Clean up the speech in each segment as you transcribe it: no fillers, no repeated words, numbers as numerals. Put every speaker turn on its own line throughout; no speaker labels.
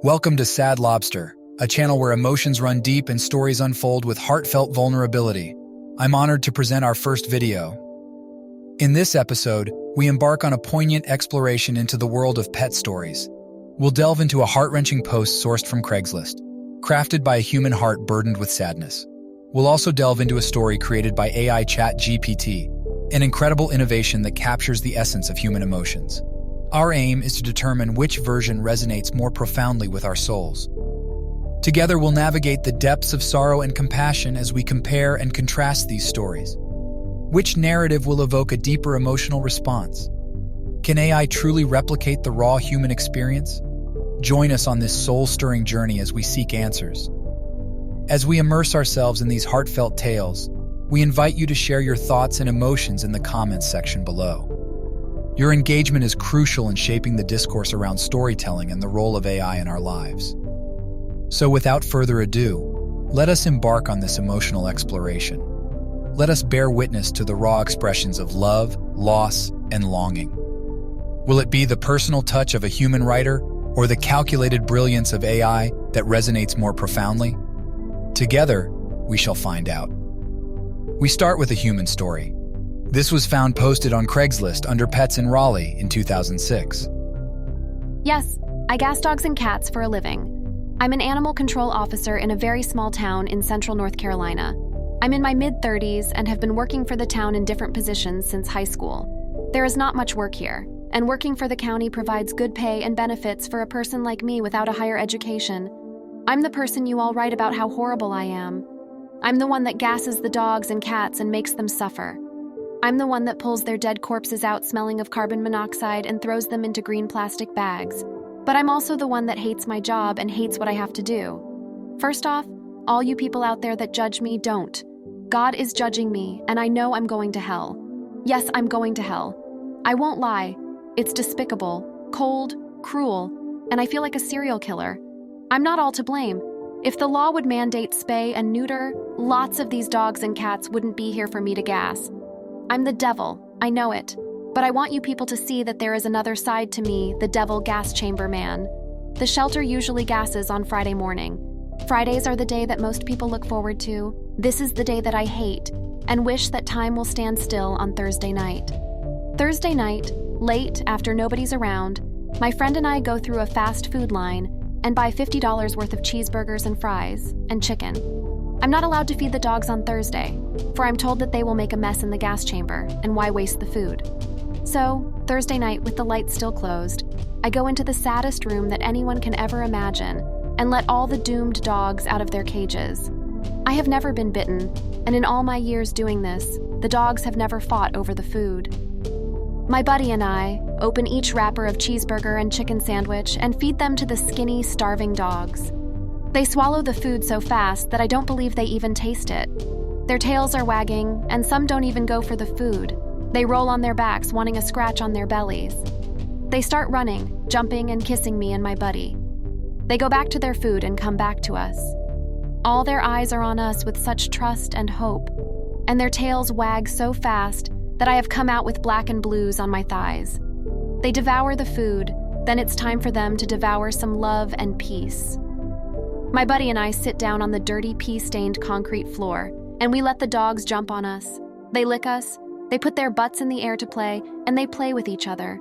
Welcome to Sad Lobster, a channel where emotions run deep and stories unfold with heartfelt vulnerability. I'm honored to present our first video. In this episode, we embark on a poignant exploration into the world of pet stories. We'll delve into a heart-wrenching post sourced from Craigslist, crafted by a human heart burdened with sadness. We'll also delve into a story created by AI ChatGPT, an incredible innovation that captures the essence of human emotions. Our aim is to determine which version resonates more profoundly with our souls. Together, we'll navigate the depths of sorrow and compassion as we compare and contrast these stories. Which narrative will evoke a deeper emotional response? Can AI truly replicate the raw human experience? Join us on this soul-stirring journey as we seek answers. As we immerse ourselves in these heartfelt tales, we invite you to share your thoughts and emotions in the comments section below. Your engagement is crucial in shaping the discourse around storytelling and the role of AI in our lives. So without further ado, let us embark on this emotional exploration. Let us bear witness to the raw expressions of love, loss, and longing. Will it be the personal touch of a human writer or the calculated brilliance of AI that resonates more profoundly? Together, we shall find out. We start with a human story. This was found posted on Craigslist under Pets in Raleigh in 2006.
Yes, I gas dogs and cats for a living. I'm an animal control officer in a very small town in central North Carolina. I'm in my mid-30s and have been working for the town in different positions since high school. There is not much work here, and working for the county provides good pay and benefits for a person like me without a higher education. I'm the person you all write about how horrible I am. I'm the one that gasses the dogs and cats and makes them suffer. I'm the one that pulls their dead corpses out smelling of carbon monoxide and throws them into green plastic bags. But I'm also the one that hates my job and hates what I have to do. First off, all you people out there that judge me, don't. God is judging me, and I know I'm going to hell. Yes, I'm going to hell. I won't lie. It's despicable, cold, cruel, and I feel like a serial killer. I'm not all to blame. If the law would mandate spay and neuter, lots of these dogs and cats wouldn't be here for me to gas. I'm the devil, I know it, but I want you people to see that there is another side to me, the devil gas chamber man. The shelter usually gasses on Friday morning. Fridays are the day that most people look forward to. This is the day that I hate, and wish that time will stand still on Thursday night. Thursday night, late after nobody's around, my friend and I go through a fast food line and buy $50 worth of cheeseburgers and fries and chicken. I'm not allowed to feed the dogs on Thursday, for I'm told that they will make a mess in the gas chamber, and why waste the food? So, Thursday night, with the lights still closed, I go into the saddest room that anyone can ever imagine and let all the doomed dogs out of their cages. I have never been bitten, and in all my years doing this, the dogs have never fought over the food. My buddy and I open each wrapper of cheeseburger and chicken sandwich and feed them to the skinny, starving dogs. They swallow the food so fast that I don't believe they even taste it. Their tails are wagging, and some don't even go for the food. They roll on their backs, wanting a scratch on their bellies. They start running, jumping, and kissing me and my buddy. They go back to their food and come back to us. All their eyes are on us with such trust and hope, and their tails wag so fast that I have come out with black and blues on my thighs. They devour the food, then it's time for them to devour some love and peace. My buddy and I sit down on the dirty, pee-stained concrete floor, and we let the dogs jump on us. They lick us, they put their butts in the air to play, and they play with each other.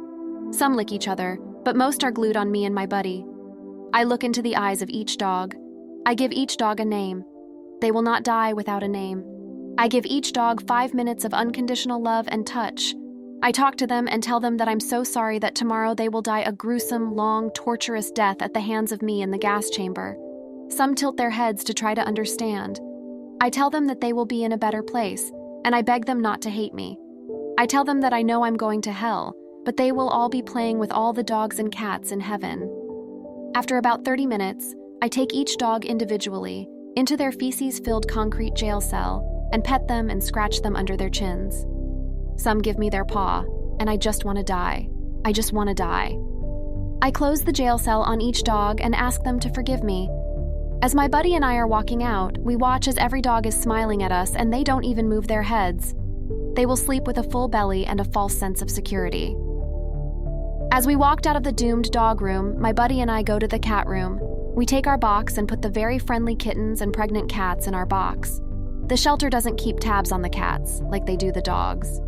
Some lick each other, but most are glued on me and my buddy. I look into the eyes of each dog. I give each dog a name. They will not die without a name. I give each dog 5 minutes of unconditional love and touch. I talk to them and tell them that I'm so sorry that tomorrow they will die a gruesome, long, torturous death at the hands of me in the gas chamber. Some tilt their heads to try to understand. I tell them that they will be in a better place, and I beg them not to hate me. I tell them that I know I'm going to hell, but they will all be playing with all the dogs and cats in heaven. After about 30 minutes, I take each dog individually into their feces-filled concrete jail cell and pet them and scratch them under their chins. Some give me their paw, and I just want to die. I just want to die. I close the jail cell on each dog and ask them to forgive me. As my buddy and I are walking out, we watch as every dog is smiling at us and they don't even move their heads. They will sleep with a full belly and a false sense of security. As we walked out of the doomed dog room, my buddy and I go to the cat room. We take our box and put the very friendly kittens and pregnant cats in our box. The shelter doesn't keep tabs on the cats like they do the dogs.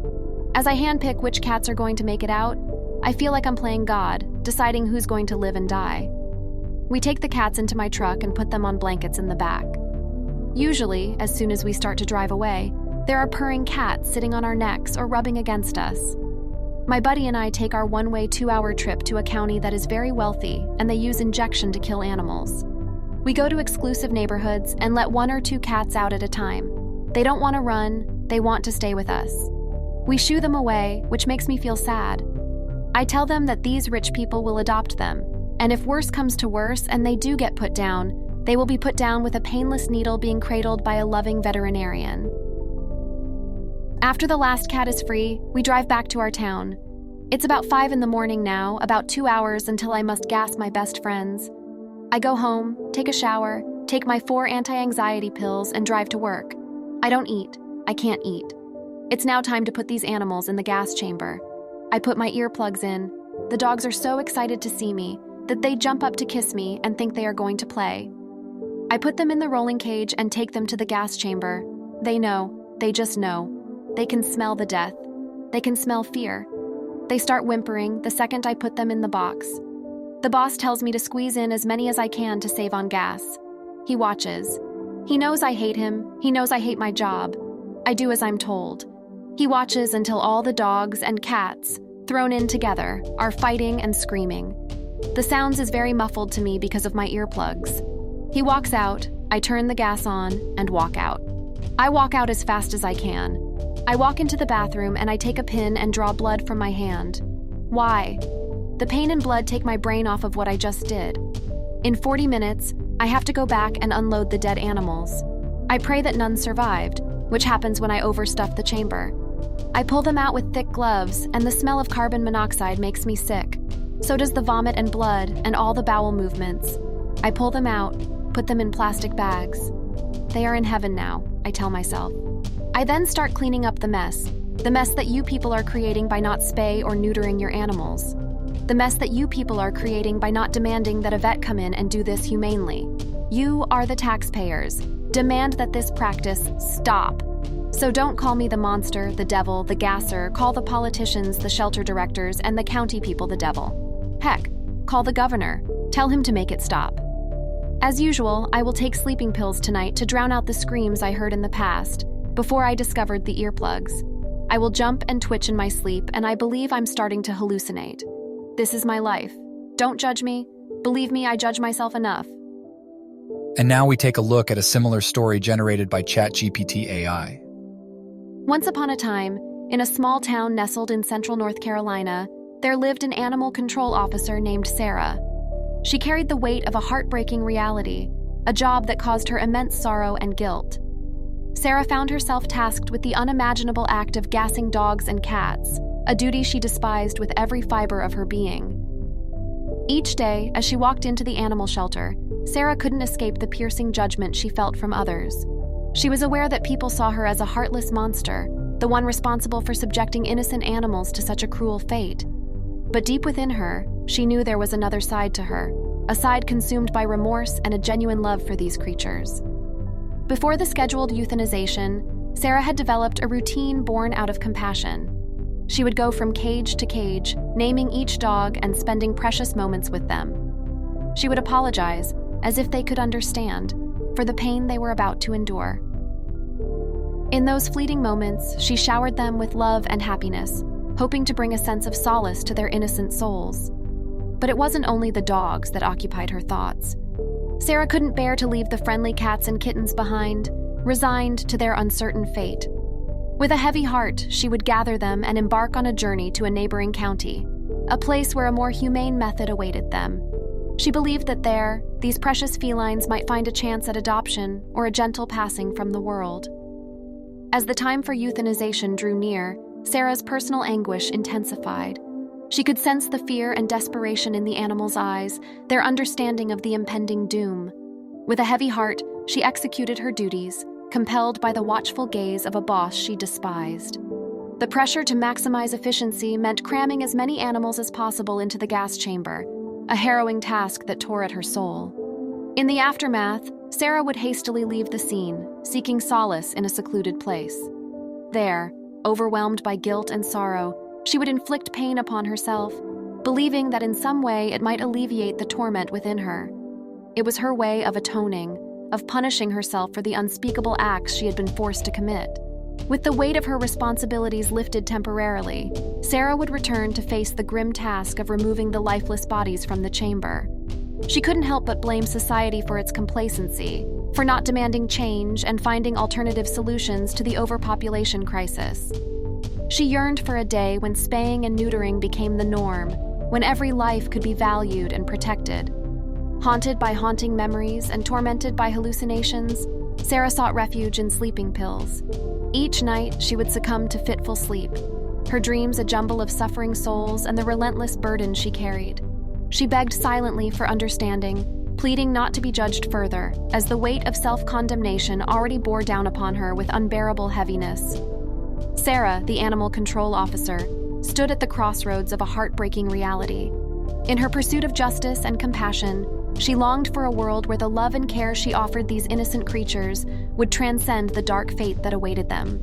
As I handpick which cats are going to make it out, I feel like I'm playing God, deciding who's going to live and die. We take the cats into my truck and put them on blankets in the back. Usually, as soon as we start to drive away, there are purring cats sitting on our necks or rubbing against us. My buddy and I take our one-way 2-hour trip to a county that is very wealthy, and they use injection to kill animals. We go to exclusive neighborhoods and let 1 or 2 cats out at a time. They don't want to run, they want to stay with us. We shoo them away, which makes me feel sad. I tell them that these rich people will adopt them, and if worse comes to worse and they do get put down, they will be put down with a painless needle being cradled by a loving veterinarian. After the last cat is free, we drive back to our town. It's about 5 in the morning now, about 2 hours until I must gas my best friends. I go home, take a shower, take my 4 anti-anxiety pills, and drive to work. I don't eat. I can't eat. It's now time to put these animals in the gas chamber. I put my earplugs in. The dogs are so excited to see me that they jump up to kiss me and think they are going to play. I put them in the rolling cage and take them to the gas chamber. They know. They just know. They can smell the death. They can smell fear. They start whimpering the second I put them in the box. The boss tells me to squeeze in as many as I can to save on gas. He watches. He knows I hate him. He knows I hate my job. I do as I'm told. He watches until all the dogs and cats, thrown in together, are fighting and screaming. The sounds is very muffled to me because of my earplugs. He walks out, I turn the gas on, and walk out. I walk out as fast as I can. I walk into the bathroom and I take a pin and draw blood from my hand. Why? The pain and blood take my brain off of what I just did. In 40 minutes, I have to go back and unload the dead animals. I pray that none survived, which happens when I overstuff the chamber. I pull them out with thick gloves, and the smell of carbon monoxide makes me sick. So does the vomit and blood and all the bowel movements. I pull them out, put them in plastic bags. They are in heaven now, I tell myself. I then start cleaning up the mess that you people are creating by not spay or neutering your animals. The mess that you people are creating by not demanding that a vet come in and do this humanely. You are the taxpayers. Demand that this practice stop. So don't call me the monster, the devil, the gasser, call the politicians, the shelter directors, and the county people the devil. Heck, call the governor. Tell him to make it stop. As usual, I will take sleeping pills tonight to drown out the screams I heard in the past, before I discovered the earplugs. I will jump and twitch in my sleep, and I believe I'm starting to hallucinate. This is my life. Don't judge me. Believe me, I judge myself enough.
And now we take a look at a similar story generated by ChatGPT AI.
Once upon a time, in a small town nestled in central North Carolina, there lived an animal control officer named Sarah. She carried the weight of a heartbreaking reality, a job that caused her immense sorrow and guilt. Sarah found herself tasked with the unimaginable act of gassing dogs and cats, a duty she despised with every fiber of her being. Each day, as she walked into the animal shelter, Sarah couldn't escape the piercing judgment she felt from others. She was aware that people saw her as a heartless monster, the one responsible for subjecting innocent animals to such a cruel fate. But deep within her, she knew there was another side to her, a side consumed by remorse and a genuine love for these creatures. Before the scheduled euthanization, Sarah had developed a routine born out of compassion. She would go from cage to cage, naming each dog and spending precious moments with them. She would apologize, as if they could understand, for the pain they were about to endure. In those fleeting moments, she showered them with love and happiness, hoping to bring a sense of solace to their innocent souls. But it wasn't only the dogs that occupied her thoughts. Sarah couldn't bear to leave the friendly cats and kittens behind, resigned to their uncertain fate. With a heavy heart, she would gather them and embark on a journey to a neighboring county, a place where a more humane method awaited them. She believed that there, these precious felines might find a chance at adoption or a gentle passing from the world. As the time for euthanization drew near, Sarah's personal anguish intensified. She could sense the fear and desperation in the animals' eyes, their understanding of the impending doom. With a heavy heart, she executed her duties, compelled by the watchful gaze of a boss she despised. The pressure to maximize efficiency meant cramming as many animals as possible into the gas chamber, a harrowing task that tore at her soul. In the aftermath, Sarah would hastily leave the scene, seeking solace in a secluded place. There, overwhelmed by guilt and sorrow, she would inflict pain upon herself, believing that in some way it might alleviate the torment within her. It was her way of atoning, of punishing herself for the unspeakable acts she had been forced to commit. With the weight of her responsibilities lifted temporarily, Sarah would return to face the grim task of removing the lifeless bodies from the chamber. She couldn't help but blame society for its complacency, for not demanding change and finding alternative solutions to the overpopulation crisis. She yearned for a day when spaying and neutering became the norm, when every life could be valued and protected. Haunted by haunting memories and tormented by hallucinations, Sarah sought refuge in sleeping pills. Each night, she would succumb to fitful sleep, her dreams a jumble of suffering souls and the relentless burden she carried. She begged silently for understanding, pleading not to be judged further, as the weight of self-condemnation already bore down upon her with unbearable heaviness. Sarah, the animal control officer, stood at the crossroads of a heartbreaking reality. In her pursuit of justice and compassion, she longed for a world where the love and care she offered these innocent creatures would transcend the dark fate that awaited them.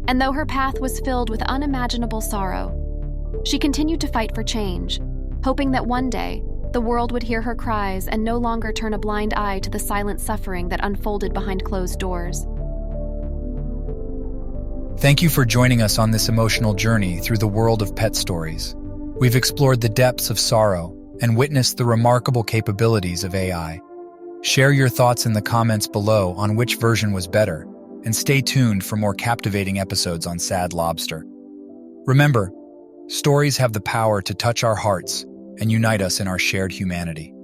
And though her path was filled with unimaginable sorrow, she continued to fight for change, hoping that one day the world would hear her cries and no longer turn a blind eye to the silent suffering that unfolded behind closed doors.
Thank you for joining us on this emotional journey through the world of pet stories. We've explored the depths of sorrow and witnessed the remarkable capabilities of AI. Share your thoughts in the comments below on which version was better, and stay tuned for more captivating episodes on Sad Lobster. Remember, stories have the power to touch our hearts and unite us in our shared humanity.